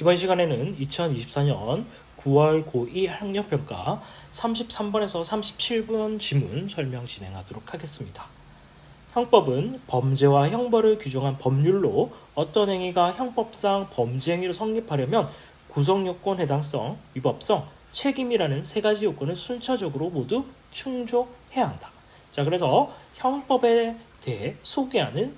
이번 시간에는 2024년 9월 고2 학력평가 33번에서 37번 지문 설명 진행하도록 하겠습니다. 형법은 범죄와 형벌을 규정한 법률로 어떤 행위가 형법상 범죄 행위로 성립하려면 구성요건, 해당성, 위법성, 책임이라는 세 가지 요건을 순차적으로 모두 충족해야 한다. 자, 그래서 형법에 대해 소개하는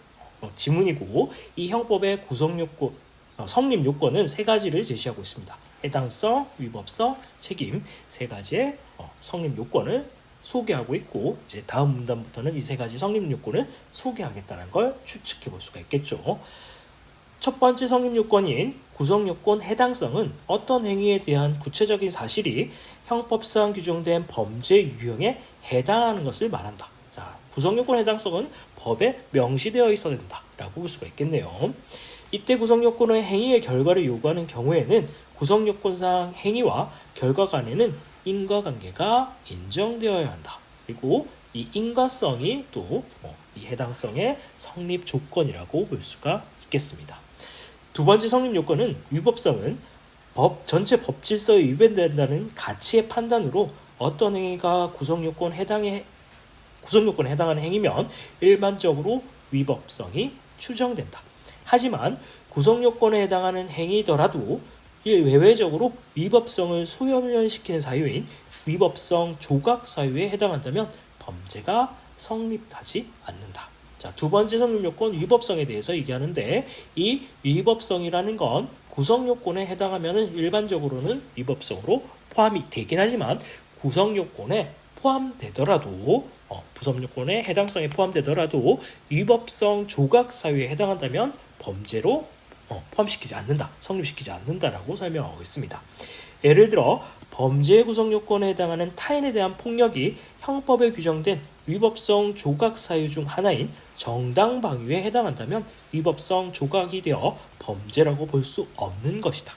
지문이고, 이 형법의 구성요건, 성립 요건은 세 가지를 제시하고 있습니다. 해당성, 위법성, 책임 세 가지의 성립 요건을 소개하고 있고, 이제 다음 문단부터는 이 세 가지 성립 요건을 소개하겠다는 걸 추측해 볼 수가 있겠죠. 첫 번째 성립 요건인 구성 요건 해당성은 어떤 행위에 대한 구체적인 사실이 형법상 규정된 범죄 유형에 해당하는 것을 말한다. 자, 구성 요건 해당성은 법에 명시되어 있어야 된다라고 볼 수가 있겠네요. 이때 구성 요건의 행위의 결과를 요구하는 경우에는 구성 요건상 행위와 결과 간에는 인과관계가 인정되어야 한다. 그리고 이 인과성이 또 이 해당성의 성립 조건이라고 볼 수가 있겠습니다. 두 번째 성립 요건은 위법성은 전체 법 질서에 위배된다는 가치의 판단으로 어떤 행위가 구성 요건에 해당하는 행위면 일반적으로 위법성이 추정된다. 하지만 구성 요건에 해당하는 행위더라도 외외적으로 위법성을 소멸시키는 사유인 위법성 조각 사유에 해당한다면 범죄가 성립하지 않는다. 자, 두 번째 성립 요건 위법성에 대해서 얘기하는데, 이 위법성이라는 건 구성 요건에 해당하면 일반적으로는 위법성으로 포함이 되긴 하지만 구성 요건에 포함되더라도 구성 요건에 해당성에 포함되더라도 위법성 조각 사유에 해당한다면 범죄로 포함시키지 않는다, 성립시키지 않는다라고 설명하고 있습니다. 예를 들어 범죄 구성 요건에 해당하는 타인에 대한 폭력이 형법에 규정된 위법성 조각 사유 중 하나인 정당방위에 해당한다면 위법성 조각이 되어 범죄라고 볼 수 없는 것이다.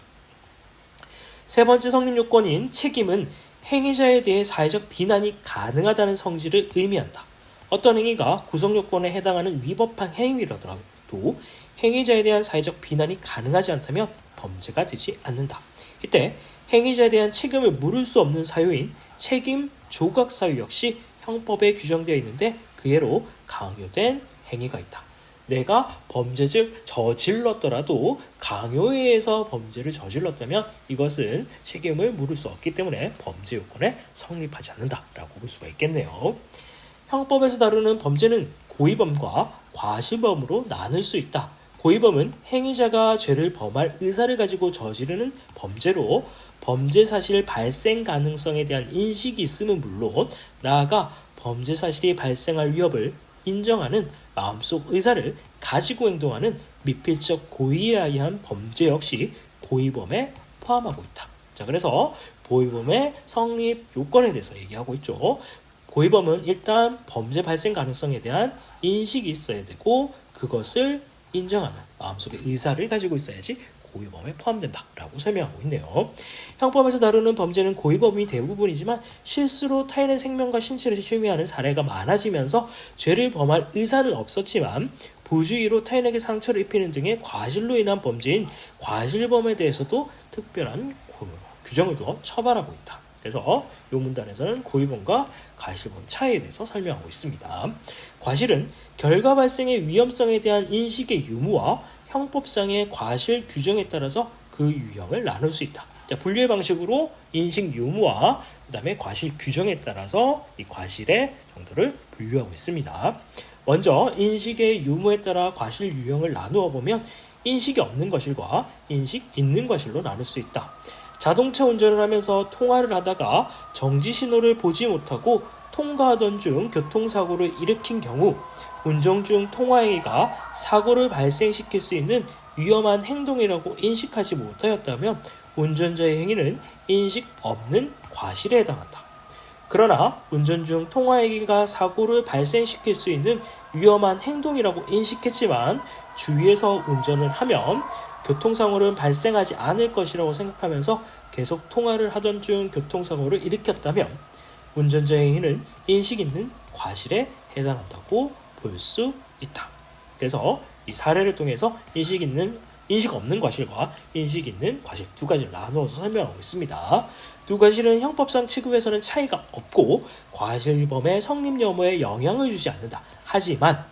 세 번째 성립 요건인 책임은 행위자에 대해 사회적 비난이 가능하다는 성질을 의미한다. 어떤 행위가 구성 요건에 해당하는 위법한 행위라더라도 행위자에 대한 사회적 비난이 가능하지 않다면 범죄가 되지 않는다. 이때 행위자에 대한 책임을 물을 수 없는 사유인 책임 조각 사유 역시 형법에 규정되어 있는데 그 예로 강요된 행위가 있다. 내가 범죄를 저질렀더라도 강요에 의해서 범죄를 저질렀다면 이것은 책임을 물을 수 없기 때문에 범죄 요건에 성립하지 않는다라고 볼 수가 있겠네요. 형법에서 다루는 범죄는 고의범과 과실범으로 나눌 수 있다. 고의범은 행위자가 죄를 범할 의사를 가지고 저지르는 범죄로 범죄 사실 발생 가능성에 대한 인식이 있음은 물론 나아가 범죄 사실이 발생할 위협을 인정하는 마음속 의사를 가지고 행동하는 미필적 고의에 의한 범죄 역시 고의범에 포함하고 있다. 자, 그래서 고의범의 성립 요건에 대해서 얘기하고 있죠. 고의범은 일단 범죄 발생 가능성에 대한 인식이 있어야 되고 그것을 인정하는 마음속의 의사를 가지고 있어야지 고의범에 포함된다라고 설명하고 있네요. 형법에서 다루는 범죄는 고의범이 대부분이지만 실수로 타인의 생명과 신체를 침해하는 사례가 많아지면서 죄를 범할 의사는 없었지만 부주의로 타인에게 상처를 입히는 등의 과실로 인한 범죄인 과실범에 대해서도 특별한 규정을 두어 처벌하고 있다. 그래서 이 문단에서는 고의범과 과실범 차이에 대해서 설명하고 있습니다. 과실은 결과 발생의 위험성에 대한 인식의 유무와 형법상의 과실 규정에 따라서 그 유형을 나눌 수 있다. 자, 분류의 방식으로 인식 유무와 그 다음에 과실 규정에 따라서 이 과실의 정도를 분류하고 있습니다. 먼저 인식의 유무에 따라 과실 유형을 나누어 보면 인식이 없는 과실과 인식 있는 과실로 나눌 수 있다. 자동차 운전을 하면서 통화를 하다가 정지 신호를 보지 못하고 통과하던 중 교통사고를 일으킨 경우 운전 중 통화행위가 사고를 발생시킬 수 있는 위험한 행동이라고 인식하지 못하였다면 운전자의 행위는 인식 없는 과실에 해당한다. 그러나 운전 중 통화행위가 사고를 발생시킬 수 있는 위험한 행동이라고 인식했지만 주위에서 운전을 하면 교통사고는 발생하지 않을 것이라고 생각하면서 계속 통화를 하던 중 교통사고를 일으켰다면 운전자의 행위는 인식 있는 과실에 해당한다고 볼 수 있다. 그래서 이 사례를 통해서 인식 있는 인식 없는 과실과 인식 있는 과실 두 가지를 나누어서 설명하고 있습니다. 두 과실은 형법상 취급에서는 차이가 없고 과실범의 성립 여부에 영향을 주지 않는다. 하지만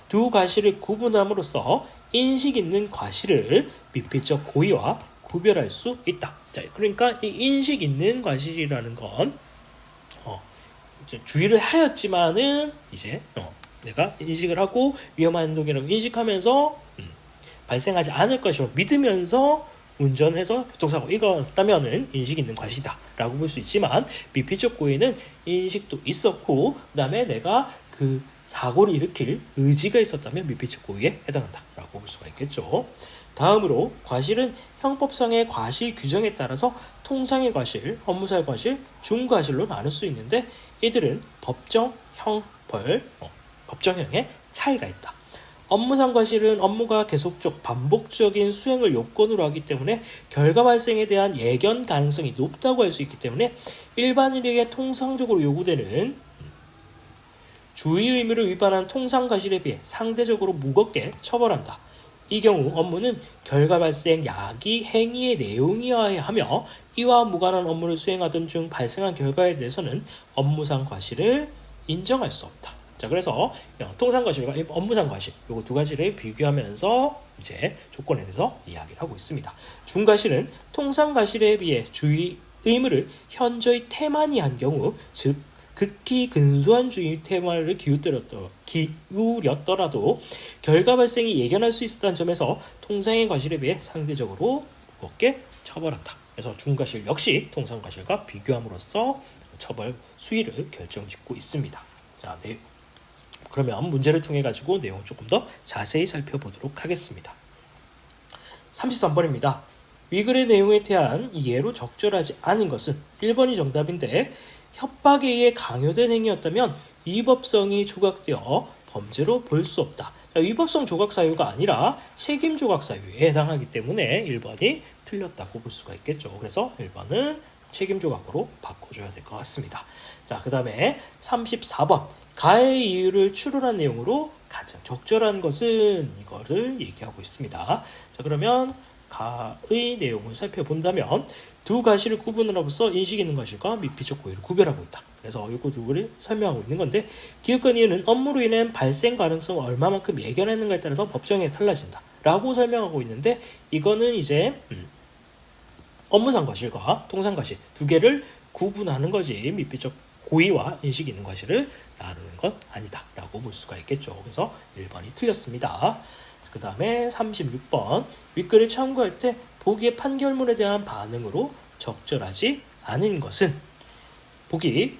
두 과실을 구분함으로써 인식 있는 과실을 미필적 고의와 구별할 수 있다. 자, 그러니까 이 인식 있는 과실이라는 건 주의를 하였지만은 이제 내가 인식을 하고 위험한 행동이라고 인식하면서 발생하지 않을 것이고 믿으면서 운전해서 교통사고가 있다면은 인식 있는 과실이다라고 볼 수 있지만 미필적 고의는 인식도 있었고 그다음에 내가 그 사고를 일으킬 의지가 있었다면 미필적 고의에 해당한다라고 볼 수가 있겠죠. 다음으로 과실은 형법상의 과실 규정에 따라서 통상의 과실, 업무사의 과실, 중과실로 나눌 수 있는데 이들은 법정형의 차이가 있다. 업무상 과실은 업무가 계속적 반복적인 수행을 요건으로 하기 때문에 결과 발생에 대한 예견 가능성이 높다고 할 수 있기 때문에 일반인에게 통상적으로 요구되는 주의 의무를 위반한 통상 과실에 비해 상대적으로 무겁게 처벌한다. 이 경우 업무는 결과 발생 야기 행위의 내용이어야 하며 이와 무관한 업무를 수행하던 중 발생한 결과에 대해서는 업무상 과실을 인정할 수 없다. 자, 그래서 통상 과실과 업무상 과실 요거 두 가지를 비교하면서 이제 조건에 대해서 이야기를 하고 있습니다. 중과실은 통상 과실에 비해 주의 의무를 현저히 태만히 한 경우, 즉 극히 근소한 주의 테마를 기울였더라도 결과 발생이 예견할 수 있었다는 점에서 통상의 과실에 비해 상대적으로 무겁게 처벌한다. 그래서 중과실 역시 통상과실과 비교함으로써 처벌 수위를 결정짓고 있습니다. 자, 네. 그러면 문제를 통해 가지고 내용을 조금 더 자세히 살펴보도록 하겠습니다. 33번입니다. 위글의 내용에 대한 이해로 적절하지 않은 것은 1번이 정답인데 협박에 의해 강요된 행위였다면 위법성이 조각되어 범죄로 볼 수 없다. 위법성 조각 사유가 아니라 책임 조각 사유에 해당하기 때문에 1번이 틀렸다고 볼 수가 있겠죠. 그래서 1번은 책임 조각으로 바꿔줘야 될 것 같습니다. 자, 그 다음에 34번. 가해 이유를 추론한 내용으로 가장 적절한 것은 이거를 얘기하고 있습니다. 자, 그러면 가의 내용을 살펴본다면 두 과실을 구분함으로써 인식 있는 과실과 미필적 고의를 구별하고 있다. 그래서 이거 두 개를 설명하고 있는 건데 기업권 이유는 업무로 인한 발생 가능성을 얼마만큼 예견했는가에 따라서 법정에 달라진다 라고 설명하고 있는데 이거는 이제 업무상 과실과 통상 과실 두 개를 구분하는 거지 미필적 고의와 인식 있는 과실을 나누는 건 아니다 라고 볼 수가 있겠죠. 그래서 1번이 틀렸습니다. 그 다음에 36번 윗글을 참고할 때 보기의 판결문에 대한 반응으로 적절하지 않은 것은 보기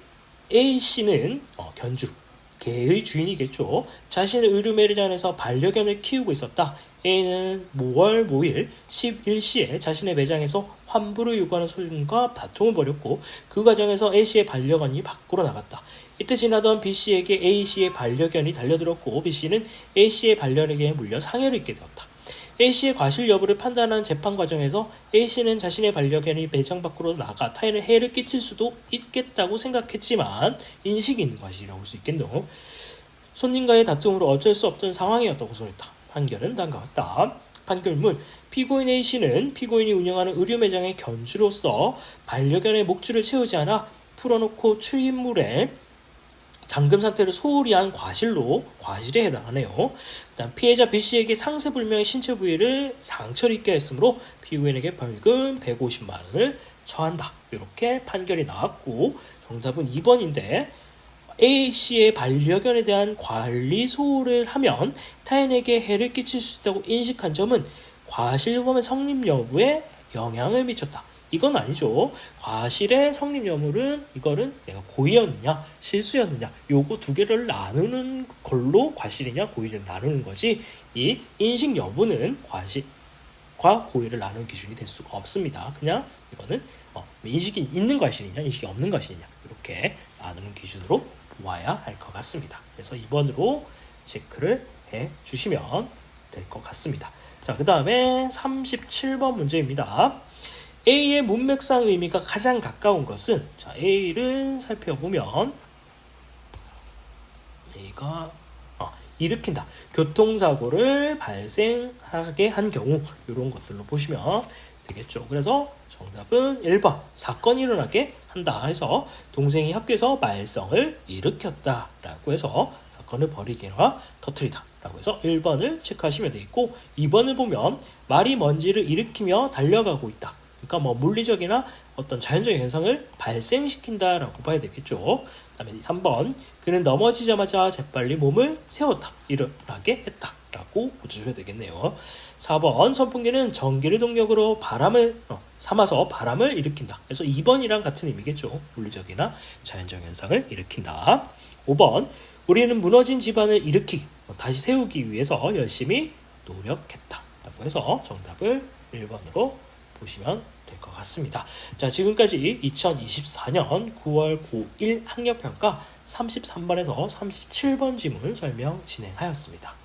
A씨는 견주 개의 주인이겠죠. 자신의 의료 매장에서 반려견을 키우고 있었다. A는 5월 5일 11시에 자신의 매장에서 환불을 요구하는 소년과 다툼을 벌였고 그 과정에서 A씨의 반려견이 밖으로 나갔다. 이때 지나던 B씨에게 A씨의 반려견이 달려들었고 B씨는 A씨의 반려견에게 물려 상해를 입게 되었다. A씨의 과실 여부를 판단하는 재판 과정에서 A씨는 자신의 반려견이 매장 밖으로 나가 타인에 해를 끼칠 수도 있겠다고 생각했지만 인식이 있는 과실이라고 볼 수 있겠노. 손님과의 다툼으로 어쩔 수 없던 상황이었다고 소했다. 판결은 다음과 같다. 판결문 피고인 A씨는 피고인이 운영하는 의류 매장의 견주로서 반려견의 목줄을 채우지 않아 풀어놓고 추인물에 잠금 상태를 소홀히 한 과실에 해당하네요. 일단 피해자 B씨에게 상세불명의 신체 부위를 상처를 입게 했으므로 피고인에게 벌금 150만 원을 처한다. 이렇게 판결이 나왔고 정답은 2번인데 A씨의 반려견에 대한 관리 소홀을 하면 타인에게 해를 끼칠 수 있다고 인식한 점은 과실범의 성립 여부에 영향을 미쳤다. 이건 아니죠. 과실의 성립 여부는 이거는 내가 고의였느냐 실수였느냐 요거 두 개를 나누는 걸로 과실이냐 고의를 나누는 거지 이 인식 여부는 과실과 고의를 나누는 기준이 될 수가 없습니다. 그냥 이거는 인식이 있는 과실이냐 인식이 없는 과실이냐 이렇게 나누는 기준으로 보아야 할 것 같습니다. 그래서 2번으로 체크를 해 주시면 될 것 같습니다. 자, 그 다음에 37번 문제입니다. A의 문맥상 의미가 가장 가까운 것은 자 A를 살펴보면 A가 일으킨다. 교통사고를 발생하게 한 경우 이런 것들로 보시면 되겠죠. 그래서 정답은 1번 사건이 일어나게 한다 해서 동생이 학교에서 말썽을 일으켰다 라고 해서 사건을 벌이거나 터뜨리다 라고 해서 1번을 체크하시면 되겠고 2번을 보면 말이 먼지를 일으키며 달려가고 있다. 그러니까 뭐 물리적이나 어떤 자연적인 현상을 발생시킨다 라고 봐야 되겠죠. 그 다음에 3번 그는 넘어지자마자 재빨리 몸을 세웠다. 일어나게 했다 라고 고쳐줘야 되겠네요. 4번 선풍기는 전기를 동력으로 바람을 삼아서 바람을 일으킨다. 그래서 2번이랑 같은 의미겠죠. 물리적이나 자연적 현상을 일으킨다. 5번 우리는 무너진 집안을 일으키기 다시 세우기 위해서 열심히 노력했다 라고 해서 정답을 1번으로 보시면 될 것 같습니다. 자, 지금까지 2024년 9월 고1 학력평가 33번에서 37번 지문 설명 진행하였습니다.